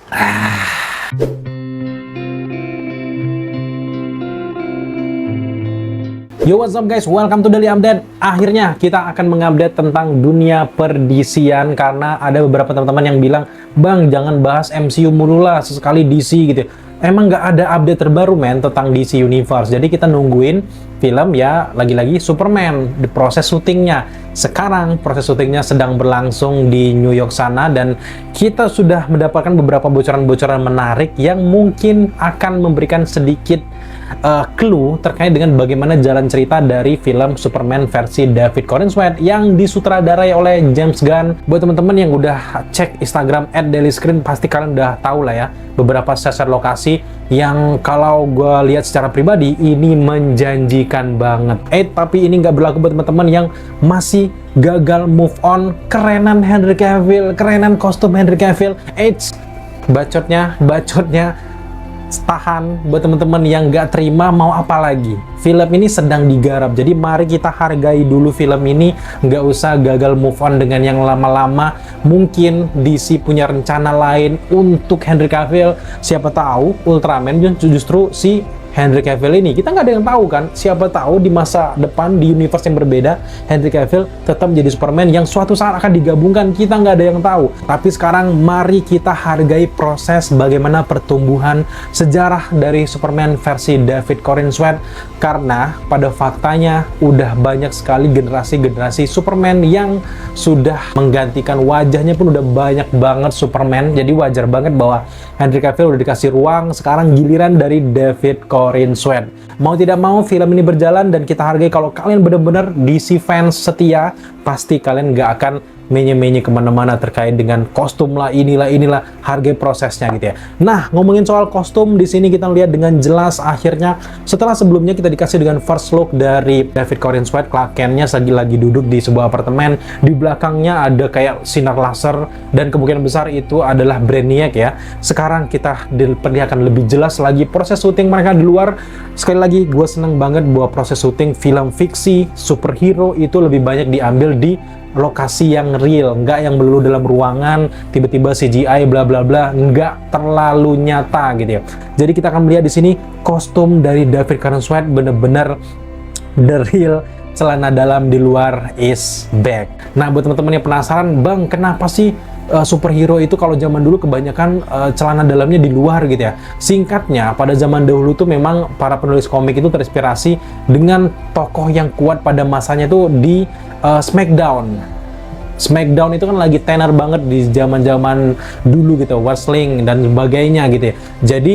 Yo, what's up guys, welcome to Daily Update. Akhirnya kita akan mengupdate tentang dunia per-DC-an karena ada beberapa teman-teman yang bilang, "Bang, jangan bahas MCU mulu lah, sesekali DC gitu." Emang nggak ada update terbaru men tentang DC Universe. Jadi kita nungguin film ya, lagi-lagi Superman, di proses syutingnya. Sekarang proses syutingnya sedang berlangsung di New York sana dan kita sudah mendapatkan beberapa bocoran-bocoran menarik yang mungkin akan memberikan sedikit clue terkait dengan bagaimana jalan cerita dari film Superman versi David Corenswet yang disutradarai oleh James Gunn. Buat teman-teman yang udah cek Instagram @dailyscreen pasti kalian udah tahu lah ya beberapa set lokasi yang kalau gue lihat secara pribadi ini menjanjikan banget. Tapi ini nggak berlaku buat teman-teman yang masih gagal move on. Kerenan Henry Cavill, kerenan kostum Henry Cavill. Bacotnya tahan. Buat teman-teman yang nggak terima mau apa lagi, film ini sedang digarap, jadi mari kita hargai dulu film ini, nggak usah gagal move on dengan yang lama-lama. Mungkin DC punya rencana lain untuk Henry Cavill, siapa tahu Ultraman justru si Henry Cavill ini, kita nggak ada yang tahu kan, siapa tahu di masa depan di universe yang berbeda Henry Cavill tetap menjadi Superman yang suatu saat akan digabungkan, kita nggak ada yang tahu. Tapi sekarang mari kita hargai proses bagaimana pertumbuhan sejarah dari Superman versi David Corenswet, karena pada faktanya udah banyak sekali generasi-generasi Superman yang sudah menggantikan wajahnya pun udah banyak banget Superman, jadi wajar banget bahwa Henry Cavill udah dikasih ruang, sekarang giliran dari David Corenswet. Mau tidak mau film ini berjalan dan kita hargai. Kalau kalian benar-benar DC fans setia, pasti kalian nggak akan menye-menye kemana-mana terkait dengan kostum lah, inilah, hargai prosesnya gitu ya. Nah, ngomongin soal kostum, di sini kita lihat dengan jelas akhirnya setelah sebelumnya kita dikasih dengan first look dari David Corenswet, Clark Kent-nya lagi duduk di sebuah apartemen, di belakangnya ada kayak sinar laser dan kemungkinan besar itu adalah Brainiac ya. Sekarang kita diperlihatkan lebih jelas lagi proses syuting mereka di luar. Sekali lagi, gue seneng banget bahwa proses syuting film fiksi superhero itu lebih banyak diambil di lokasi yang real, nggak yang melulu dalam ruangan, tiba-tiba CGI bla bla bla, nggak terlalu nyata gitu ya. Jadi kita akan melihat di sini kostum dari David Corenswet bener-bener the real, celana dalam di luar is back. Nah, buat teman-teman yang penasaran, Bang, kenapa sih superhero itu kalau zaman dulu kebanyakan celana dalamnya di luar gitu ya? Singkatnya, pada zaman dahulu tuh memang para penulis komik itu terinspirasi dengan tokoh yang kuat pada masanya tuh di SmackDown. SmackDown itu kan lagi tenar banget di zaman-zaman dulu gitu, wrestling dan sebagainya gitu ya. Jadi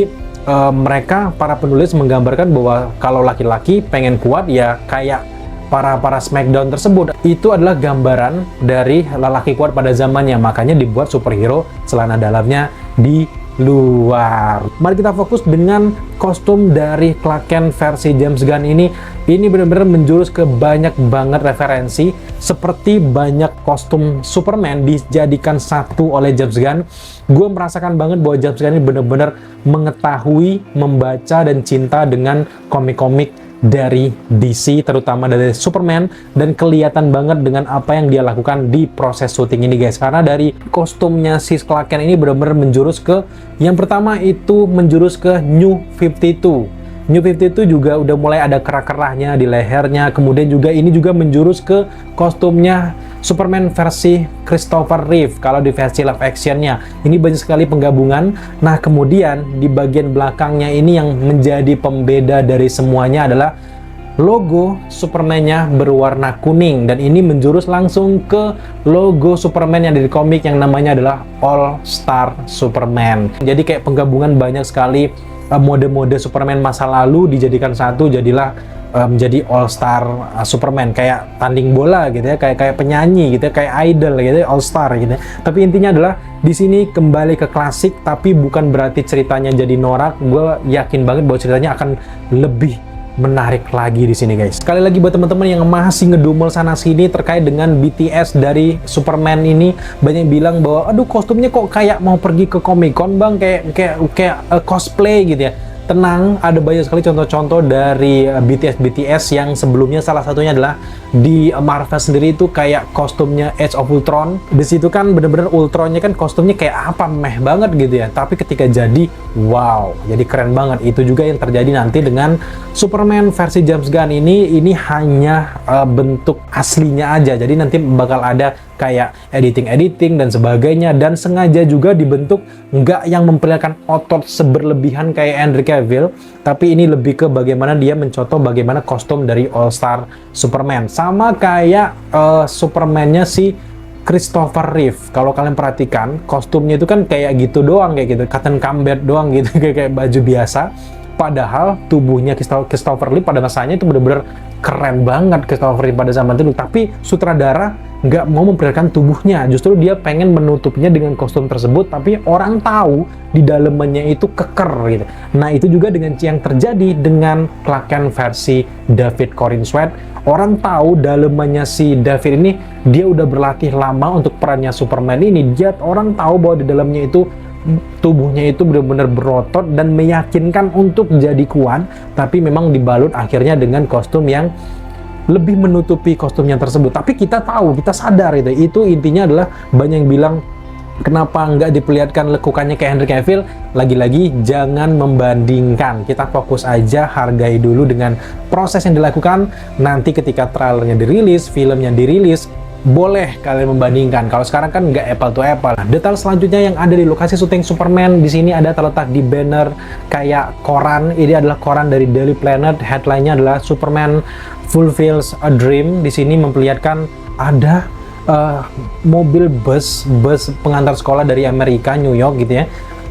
mereka para penulis menggambarkan bahwa kalau laki-laki pengen kuat ya kayak para SmackDown tersebut. Itu adalah gambaran dari lelaki kuat pada zamannya, makanya dibuat superhero celana dalamnya di luar. Mari kita fokus dengan kostum dari Clark Kent versi James Gunn ini. Ini benar-benar menjurus ke banyak banget referensi, seperti banyak kostum Superman dijadikan satu oleh James Gunn. Gue merasakan banget bahwa James Gunn ini benar-benar mengetahui, membaca, dan cinta dengan komik-komik dari DC, terutama dari Superman, dan kelihatan banget dengan apa yang dia lakukan di proses syuting ini guys. Karena dari kostumnya si Clark Kent ini benar-benar menjurus ke, yang pertama itu menjurus ke New 52. New 52 juga udah mulai ada kerah-kerahnya di lehernya, kemudian juga ini juga menjurus ke kostumnya Superman versi Christopher Reeve kalau di versi live actionnya. Ini banyak sekali penggabungan. Nah, kemudian di bagian belakangnya ini yang menjadi pembeda dari semuanya adalah logo Superman-nya berwarna kuning, dan ini menjurus langsung ke logo Superman yang dari komik yang namanya adalah All Star Superman. Jadi kayak penggabungan banyak sekali mode-mode Superman masa lalu dijadikan satu, jadilah menjadi All Star Superman, kayak tanding bola gitu ya, kayak penyanyi gitu ya, kayak idol gitu ya, All Star gitu ya. Tapi intinya adalah di sini kembali ke klasik, tapi bukan berarti ceritanya jadi norak. Gue yakin banget bahwa ceritanya akan lebih menarik lagi di sini guys. Sekali lagi buat teman-teman yang masih ngedumel sana sini terkait dengan BTS dari Superman ini, banyak yang bilang bahwa aduh kostumnya kok kayak mau pergi ke Comic Con bang, kayak cosplay gitu ya. tenang, ada banyak sekali contoh-contoh dari BTS yang sebelumnya, salah satunya adalah di Marvel sendiri itu kayak kostumnya Age of Ultron. Di situ kan bener-bener Ultronnya kan kostumnya kayak apa, meh banget gitu ya. Tapi ketika jadi, wow, jadi keren banget. Itu juga yang terjadi nanti dengan Superman versi James Gunn ini hanya bentuk aslinya aja. Jadi nanti bakal ada kayak editing dan sebagainya, dan sengaja juga dibentuk nggak yang memperlihatkan otot seberlebihan kayak Henry Cavill, tapi ini lebih ke bagaimana dia mencontoh bagaimana kostum dari All Star Superman, sama kayak Superman-nya si Christopher Reeve. Kalau kalian perhatikan kostumnya itu kan kayak gitu doang, kayak gitu cotton combat doang gitu, kayak baju biasa. Padahal tubuhnya Christopher Lee pada masanya itu bener-bener keren banget Christopher Lee pada zaman itu. Tapi sutradara nggak mau memperlihatkan tubuhnya, justru dia pengen menutupnya dengan kostum tersebut, tapi orang tahu di dalamnya itu keker gitu. Nah itu juga dengan yang terjadi dengan Clark Kent versi David Corenswet. Orang tahu dalamnya si David ini dia udah berlatih lama untuk perannya Superman ini. Orang tahu bahwa di dalamnya itu tubuhnya itu benar-benar berotot dan meyakinkan untuk jadi kuat, tapi memang dibalut akhirnya dengan kostum yang lebih menutupi kostumnya tersebut. Tapi kita tahu, kita sadar itu intinya adalah banyak yang bilang kenapa nggak diperlihatkan lekukannya kayak Henry Cavill. Lagi-lagi jangan membandingkan, kita fokus aja, hargai dulu dengan proses yang dilakukan. Nanti ketika trailernya dirilis, filmnya dirilis, boleh kalian membandingkan. Kalau sekarang kan nggak apple to apple. Nah, detail selanjutnya yang ada di lokasi syuting Superman di sini ada terletak di banner kayak koran. Ini adalah koran dari Daily Planet. Headline-nya adalah Superman Fulfills a Dream. Di sini memperlihatkan ada mobil bus pengantar sekolah dari Amerika, New York gitu ya,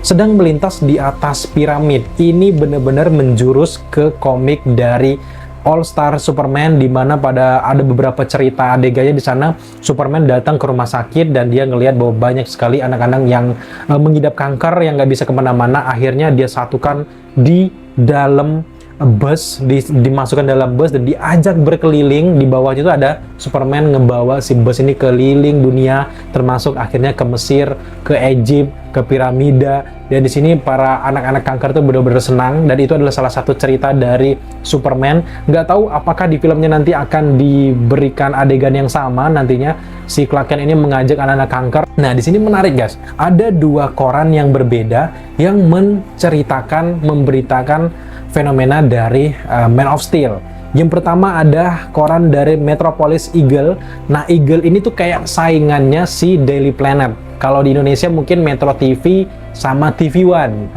sedang melintas di atas piramid. Ini benar-benar menjurus ke komik dari All Star Superman, di mana pada ada beberapa cerita adegannya di sana Superman datang ke rumah sakit dan dia ngelihat bahwa banyak sekali anak-anak yang mengidap kanker yang nggak bisa kemana-mana. Akhirnya dia satukan di dalam bus, dimasukkan dalam bus dan diajak berkeliling. Di bawahnya itu ada Superman ngebawa si bus ini keliling dunia, termasuk akhirnya ke Mesir, ke Egypt, ke piramida. Dan di sini para anak-anak kanker itu benar-benar senang, dan itu adalah salah satu cerita dari Superman. Nggak tahu apakah di filmnya nanti akan diberikan adegan yang sama nantinya si Clark Kent ini mengajak anak-anak kanker. Nah di sini menarik guys, ada dua koran yang berbeda yang menceritakan, memberitakan fenomena dari Man of Steel. Yang pertama ada koran dari Metropolis Eagle. Nah, Eagle ini tuh kayak saingannya si Daily Planet. Kalau di Indonesia mungkin Metro TV sama TV One.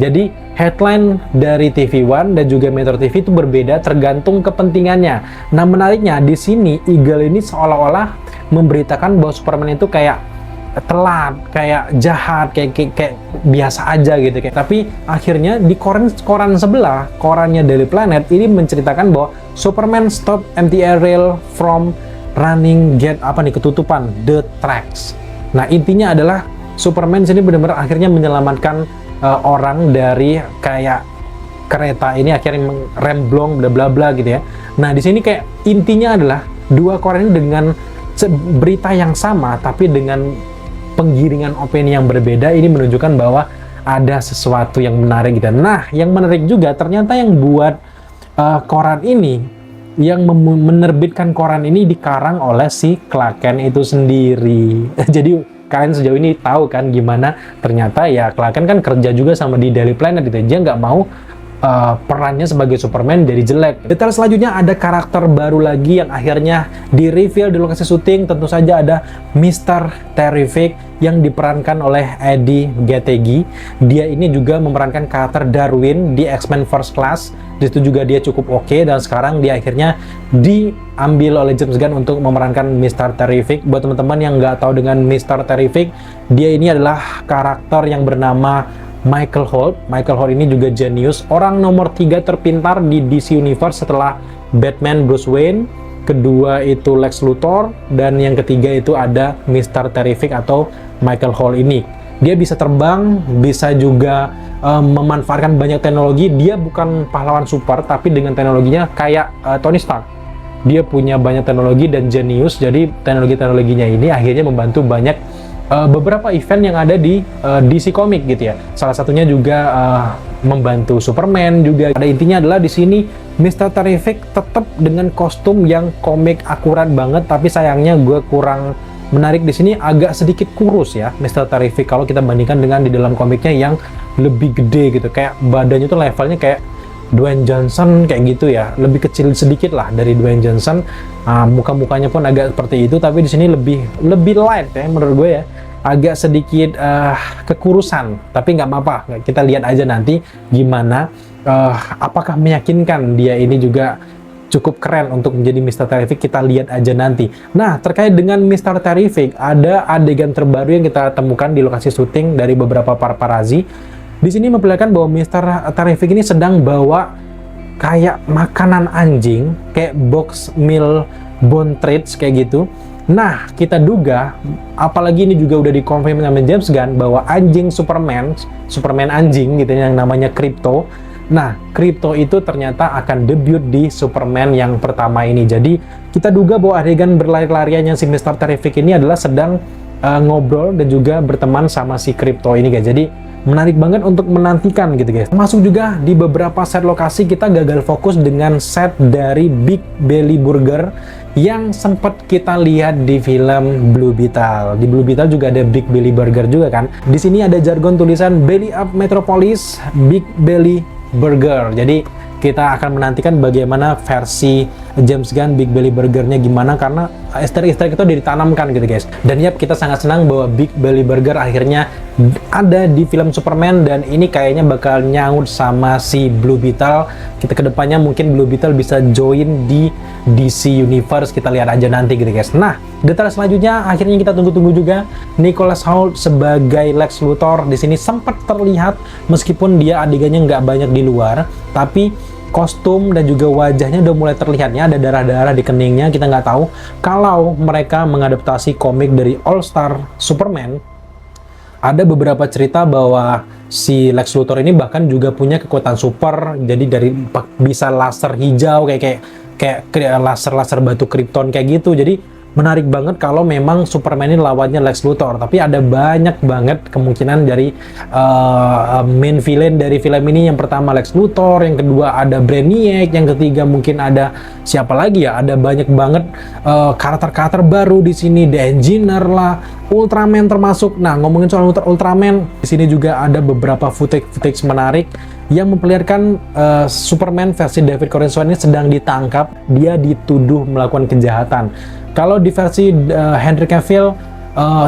Jadi headline dari TV One dan juga Metro TV itu berbeda tergantung kepentingannya. Nah, menariknya di sini Eagle ini seolah-olah memberitakan bahwa Superman itu kayak telat, kayak jahat, kayak biasa aja gitu kayak. Tapi akhirnya di koran sebelah, korannya Daily Planet ini menceritakan bahwa Superman stop MTA rail from running ketutupan the tracks. Nah intinya adalah Superman sini benar-benar akhirnya menyelamatkan orang dari kayak kereta ini akhirnya remblong bla bla bla gitu ya. Nah di sini kayak intinya adalah dua koran ini dengan berita yang sama tapi dengan penggiringan opini yang berbeda. Ini menunjukkan bahwa ada sesuatu yang menarik gitu. Nah, yang menarik juga ternyata yang buat koran ini, yang menerbitkan koran ini dikarang oleh si Clark Kent itu sendiri. Jadi kalian sejauh ini tahu kan gimana ternyata ya Clark Kent kan kerja juga sama di Daily Planet gitu. Dia nggak mau perannya sebagai Superman jadi jelek. Detail selanjutnya ada karakter baru lagi yang akhirnya di-reveal di lokasi syuting. Tentu saja ada Mr. Terrific yang diperankan oleh Eddie Gattegi. Dia ini juga memerankan karakter Darwin di X-Men First Class. Di situ juga dia cukup oke, dan sekarang dia akhirnya diambil oleh James Gunn untuk memerankan Mr. Terrific. Buat teman-teman yang nggak tahu dengan Mr. Terrific, dia ini adalah karakter yang bernama Michael Holt. Michael Holt ini juga jenius, orang nomor 3 terpintar di DC Universe setelah Batman Bruce Wayne, kedua itu Lex Luthor, dan yang ketiga itu ada Mr. Terrific atau Michael Holt ini. Dia bisa terbang, bisa juga memanfaatkan banyak teknologi. Dia bukan pahlawan super, tapi dengan teknologinya kayak Tony Stark. Dia punya banyak teknologi dan jenius, jadi teknologi-teknologinya ini akhirnya membantu banyak beberapa event yang ada di DC Comic gitu ya. Salah satunya juga membantu Superman juga. Pada intinya adalah di sini Mr. Terrific tetap dengan kostum yang komik akurat banget, tapi sayangnya gue kurang menarik di sini, agak sedikit kurus ya Mr. Terrific kalau kita bandingkan dengan di dalam komiknya yang lebih gede gitu. Kayak badannya tuh levelnya kayak Dwayne Johnson kayak gitu ya, lebih kecil sedikit lah dari Dwayne Johnson. Muka-mukanya pun agak seperti itu, tapi di sini lebih light ya menurut gue ya, agak sedikit kekurusan. Tapi nggak apa-apa, kita lihat aja nanti gimana, apakah meyakinkan dia ini juga cukup keren untuk menjadi Mr. Terrific, kita lihat aja nanti. Nah, terkait dengan Mr. Terrific, ada adegan terbaru yang kita temukan di lokasi syuting dari beberapa paparazzi. Di sini memperlihatkan bahwa Mr. Terrific ini sedang bawa kayak makanan anjing, kayak box meal bone treats kayak gitu. Nah, kita duga, apalagi ini juga udah dikonfirm sama James Gunn bahwa anjing Superman anjing gitu yang namanya Krypto. Nah, Krypto itu ternyata akan debut di Superman yang pertama ini. Jadi, kita duga bahwa adegan berlari-lariannya si Mr. Terrific ini adalah sedang ngobrol dan juga berteman sama si Krypto ini guys. Jadi, menarik banget untuk menantikan gitu guys. Masuk juga di beberapa set lokasi kita gagal fokus dengan set dari Big Belly Burger yang sempat kita lihat di film Blue Beetle. Di Blue Beetle juga ada Big Belly Burger juga kan. Di sini ada jargon tulisan Belly Up Metropolis Big Belly Burger. Jadi kita akan menantikan bagaimana versi James Gunn Big Belly Burgernya gimana, karena easter egg itu ditanamkan gitu guys. Dan yap, kita sangat senang bahwa Big Belly Burger akhirnya ada di film Superman, dan ini kayaknya bakal nyaut sama si Blue Beetle. Kita kedepannya mungkin Blue Beetle bisa join di DC Universe, kita lihat aja nanti gitu guys. Nah, detail selanjutnya akhirnya kita tunggu-tunggu juga, Nicholas Hoult sebagai Lex Luthor di sini sempat terlihat meskipun dia adegannya nggak banyak di luar, tapi kostum dan juga wajahnya udah mulai terlihatnya, ada darah-darah di keningnya. Kita nggak tahu kalau mereka mengadaptasi komik dari All Star Superman. Ada beberapa cerita bahwa si Lex Luthor ini bahkan juga punya kekuatan super, jadi dari bisa laser hijau kayak laser batu Krypton kayak gitu. Jadi menarik banget kalau memang Superman ini lawannya Lex Luthor. Tapi ada banyak banget kemungkinan dari main villain dari film ini. Yang pertama Lex Luthor, yang kedua ada Brainiac, yang ketiga mungkin ada siapa lagi ya? Ada banyak banget karakter-karakter baru di sini, The Engineer lah, Ultraman termasuk. Nah, ngomongin soal Ultraman, di sini juga ada beberapa footage menarik yang memperlihatkan Superman versi David Corenswet ini sedang ditangkap. Dia dituduh melakukan kejahatan. Kalau di versi Henry Cavill,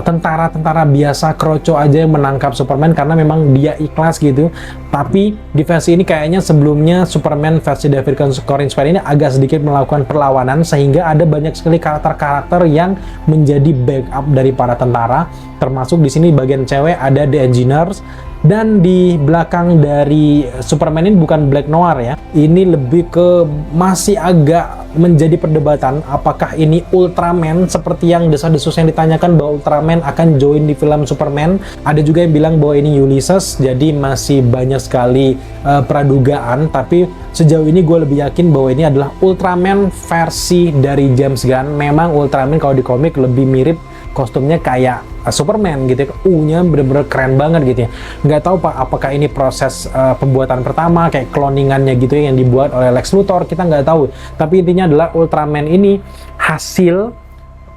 tentara-tentara biasa kroco aja yang menangkap Superman karena memang dia ikhlas gitu. Tapi di versi ini kayaknya sebelumnya Superman versi David Corenswet ini agak sedikit melakukan perlawanan, sehingga ada banyak sekali karakter-karakter yang menjadi backup dari para tentara. Termasuk di sini bagian cewek ada The Engineers. Dan di belakang dari Superman ini bukan Black Noir ya, ini lebih ke masih agak menjadi perdebatan apakah ini Ultraman, seperti yang desas-desus yang ditanyakan bahwa Ultraman akan join di film Superman. Ada juga yang bilang bahwa ini Ulysses, jadi masih banyak sekali pradugaan. Tapi sejauh ini gue lebih yakin bahwa ini adalah Ultraman versi dari James Gunn. Memang Ultraman kalau di komik lebih mirip kostumnya kayak Superman gitu ya, U-nya bener-bener keren banget gitu ya. Nggak tahu Pak, apakah ini proses pembuatan pertama kayak cloningannya gitu ya yang dibuat oleh Lex Luthor, kita nggak tahu. Tapi intinya adalah Ultraman ini hasil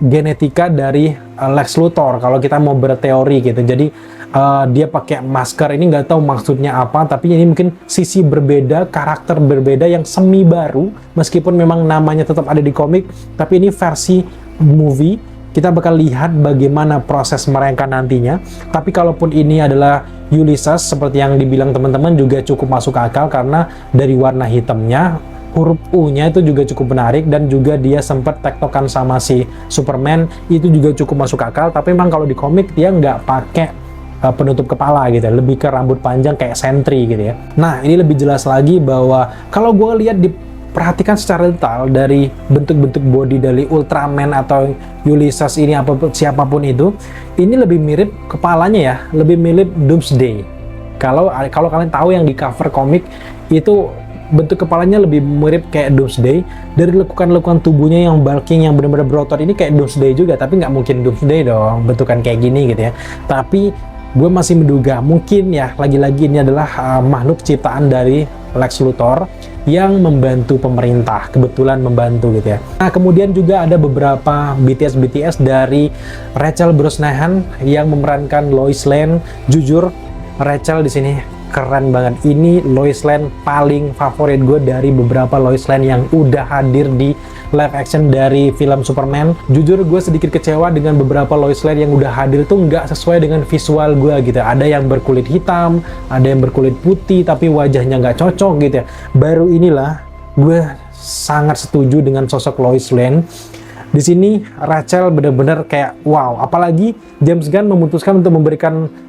genetika dari Lex Luthor kalau kita mau berteori gitu. Jadi dia pakai masker ini, nggak tahu maksudnya apa, tapi ini mungkin sisi berbeda, karakter berbeda yang semi baru, meskipun memang namanya tetap ada di komik, tapi ini versi movie. Kita bakal lihat bagaimana proses mereka nantinya. Tapi kalaupun ini adalah Ulysses, seperti yang dibilang teman-teman, juga cukup masuk akal karena dari warna hitamnya, huruf U-nya itu juga cukup menarik, dan juga dia sempat tektokan sama si Superman, itu juga cukup masuk akal. Tapi memang kalau di komik dia nggak pakai penutup kepala gitu, lebih ke rambut panjang kayak Sentry gitu ya. Nah, ini lebih jelas lagi bahwa kalau gue lihat perhatikan secara detail dari bentuk-bentuk body dari Ultraman atau Ulysses ini, siapapun itu, ini lebih mirip kepalanya ya, lebih mirip Doomsday. Kalau kalian tahu yang di cover komik itu bentuk kepalanya lebih mirip kayak Doomsday. Dari lekukan-lekukan tubuhnya yang bulking, yang benar-benar berotot ini kayak Doomsday juga, tapi nggak mungkin Doomsday dong, bentukan kayak gini gitu ya. Tapi gue masih menduga mungkin ya, lagi-lagi ini adalah makhluk ciptaan dari Lex Luthor yang membantu pemerintah, kebetulan membantu gitu ya. Nah, kemudian juga ada beberapa BTS dari Rachel Brosnahan yang memerankan Lois Lane. Jujur, Rachel di sini keren banget. Ini Lois Lane paling favorit gue dari beberapa Lois Lane yang udah hadir di live action dari film Superman. Jujur gue sedikit kecewa dengan beberapa Lois Lane yang udah hadir tuh nggak sesuai dengan visual gue gitu. Ada yang berkulit hitam, ada yang berkulit putih, tapi wajahnya nggak cocok gitu ya. Baru inilah gue sangat setuju dengan sosok Lois Lane. Di sini Rachel bener-bener kayak wow. Apalagi James Gunn memutuskan untuk memberikan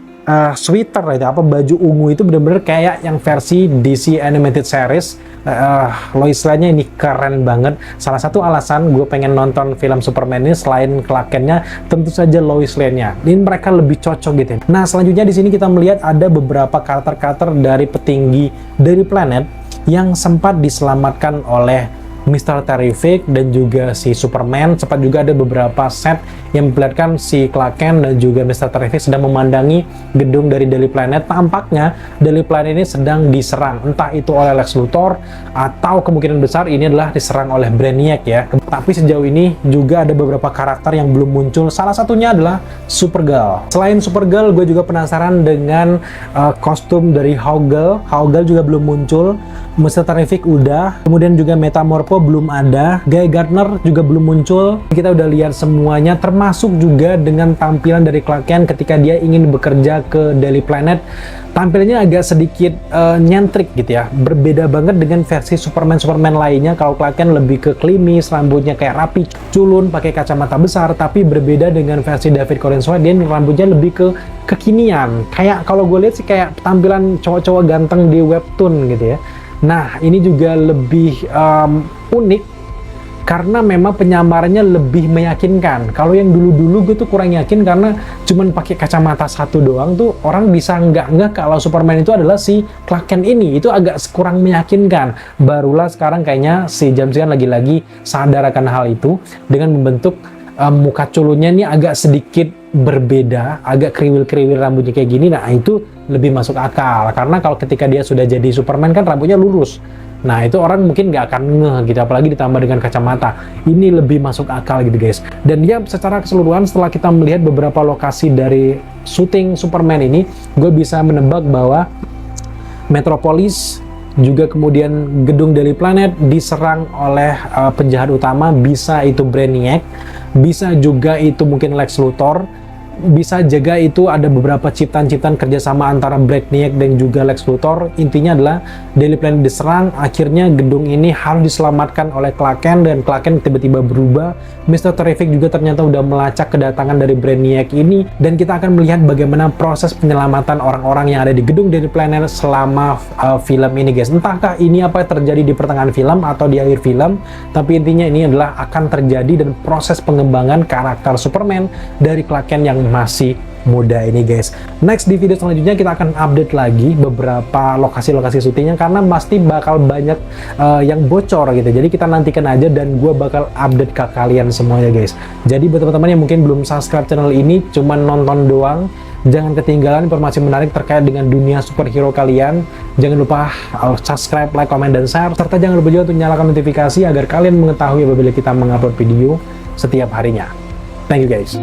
sweater itu apa, baju ungu itu bener-bener kayak yang versi DC Animated Series. Lois Lane-nya ini keren banget. Salah satu alasan gue pengen nonton film Superman ini selain Clark Kent-nya, tentu saja Lois Lane-nya. Ini mereka lebih cocok gitu. Nah, selanjutnya di sini kita melihat ada beberapa karakter-karakter dari petinggi dari planet yang sempat diselamatkan oleh Mr. Terrific dan juga si Superman. Sempat juga ada beberapa set yang memperlihatkan si Clark Kent dan juga Mr. Terrific sedang memandangi gedung dari Daily Planet. Tampaknya Daily Planet ini sedang diserang, entah itu oleh Lex Luthor atau kemungkinan besar ini adalah diserang oleh Brainiac ya. Tapi sejauh ini juga ada beberapa karakter yang belum muncul. Salah satunya adalah Supergirl. Selain Supergirl, gue juga penasaran dengan kostum dari Hawkgirl. Hawkgirl juga belum muncul. Mr. Terrific udah, kemudian juga Metamorpho belum ada, Guy Gardner juga belum muncul. Kita udah lihat semuanya, termasuk juga dengan tampilan dari Clark Kent ketika dia ingin bekerja ke Daily Planet. Tampilannya agak sedikit nyentrik gitu ya, berbeda banget dengan versi Superman lainnya. Kalau Clark Kent lebih ke klimis, rambutnya kayak rapi, culun, pakai kacamata besar. Tapi berbeda dengan versi David Corenswet, dia rambutnya lebih ke kekinian. Kayak kalau gue lihat sih kayak tampilan cowok-cowok ganteng di webtoon gitu ya. Nah, ini juga lebih unik karena memang penyamarannya lebih meyakinkan. Kalau yang dulu-dulu gue tuh kurang yakin karena cuman pakai kacamata satu doang tuh orang bisa nggak kalau Superman itu adalah si Clark Kent ini. Itu agak kurang meyakinkan. Barulah sekarang kayaknya si James Gunn lagi-lagi sadar akan hal itu dengan membentuk muka culunnya ini agak sedikit berbeda, agak kriwil-kriwil rambutnya kayak gini. Nah, itu lebih masuk akal karena kalau ketika dia sudah jadi Superman kan rambutnya lurus. Nah, itu orang mungkin nggak akan ngeh gitu, apalagi ditambah dengan kacamata. Ini lebih masuk akal gitu guys. Dan dia secara keseluruhan setelah kita melihat beberapa lokasi dari syuting Superman ini, gue bisa menebak bahwa Metropolis juga kemudian gedung Daily Planet diserang oleh penjahat utama, bisa itu Brainiac, bisa juga itu mungkin Lex Luthor, bisa jaga itu ada beberapa ciptaan-ciptaan kerjasama antara Brainiac dan juga Lex Luthor. Intinya adalah Daily Planet diserang, akhirnya gedung ini harus diselamatkan oleh Clark Kent dan Clark Kent tiba-tiba berubah. Mr. Terrific juga ternyata udah melacak kedatangan dari Brainiac ini, dan kita akan melihat bagaimana proses penyelamatan orang-orang yang ada di gedung Daily Planet selama film ini guys. Entahkah ini apa yang terjadi di pertengahan film atau di akhir film, tapi intinya ini adalah akan terjadi dan proses pengembangan karakter Superman dari Clark Kent yang masih muda ini guys. Next di video selanjutnya kita akan update lagi beberapa lokasi-lokasi syutingnya karena pasti bakal banyak yang bocor gitu. Jadi kita nantikan aja dan gue bakal update ke kalian semuanya guys. Jadi buat teman-teman yang mungkin belum subscribe channel ini, cuman nonton doang, jangan ketinggalan informasi menarik terkait dengan dunia superhero kalian. Jangan lupa subscribe, like, komen, dan share, serta jangan lupa juga untuk nyalakan notifikasi agar kalian mengetahui apabila kita mengupload video setiap harinya. Thank you guys.